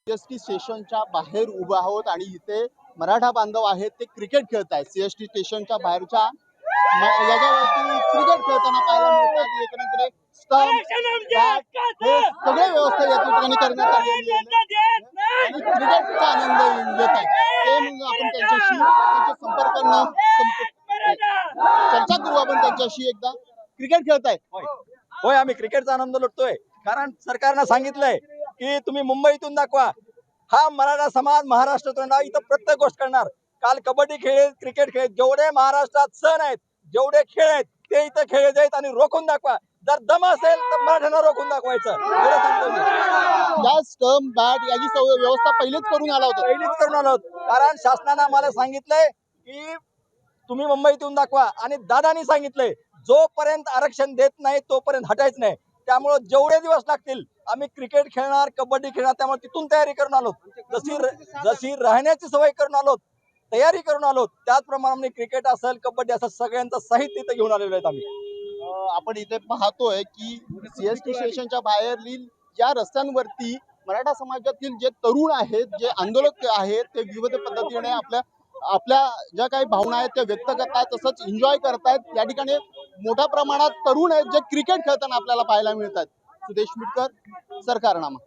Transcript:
CST स्टेशनच्या बाहेर उभे आहोत आणि इथे मराठा बांधव आहेत ते क्रिकेट खेळत आहेत। सीएसटी स्टेशनच्या बाहेरच्या याच्यावरती क्रिकेट खेळताना पाहायला मिळतात। इकडे स्टंप बॅट हे सगळे व्यवस्था या ठिकाणी करण्यात आलेली आहे आणि क्रिकेटचा आनंद घेत आहेत ते म्हणून आपण त्यांच्याशी संपर्क करणं चर्चा करू आपण त्यांच्याशी एकदा। क्रिकेट खेळताय? होय, आम्ही क्रिकेटचा आनंद लुटतोय कारण सरकारनं सांगितलंय की तुम्ही मुंबईतून दाखवा। हा मराठा समाज महाराष्ट्रातून इथं प्रत्येक गोष्ट करणार। काल कबड्डी खेळ, क्रिकेट खेळ, जेवढे महाराष्ट्रात सण आहेत, जेवढे खेळ आहेत ते इथं खेळले जाईल आणि रोखून दाखवा। जर दम असेल तर मराठ्यांना रोखून दाखवायचं एवढं सांगतो मी। या स्टंप बॅट याची व्यवस्था पहिलेच करून आला होता? पहिलीच करून आलो कारण शासनानं आम्हाला सांगितलंय की तुम्ही मुंबईतून दाखवा आणि दादानी सांगितलंय जोपर्यंत आरक्षण देत नाही तोपर्यंत हटायचं नाही। त्यामुळे जेवढे दिवस लागतील आम्ही क्रिकेट खेळणार, कबड्डी खेळणार, त्यामुळे तिथून तयारी करून आलो। जशी राहण्याची सवय करून आलो, तयारी करून आलो, त्याचप्रमाणे क्रिकेट असेल, कबड्डी असेल, सगळ्यांचं साहित्य इथं घेऊन आलेलो आहेत आम्ही। आपण इथे पाहतोय की सीएसटी स्टेशनच्या बाहेरील ज्या रस्त्यांवरती मराठा समाजातील जे तरुण आहेत, जे आंदोलक आहेत, ते विविध पद्धतीने आपल्या ज्या काही भावना आहेत त्या व्यक्त करतात, तसंच एन्जॉय करतायत। या ठिकाणी मोठ्या प्रमाणात तरुण आहेत जे क्रिकेट खेळताना आपल्याला पाहायला मिळतात। सुदेश मिटकर, सरकारनामा।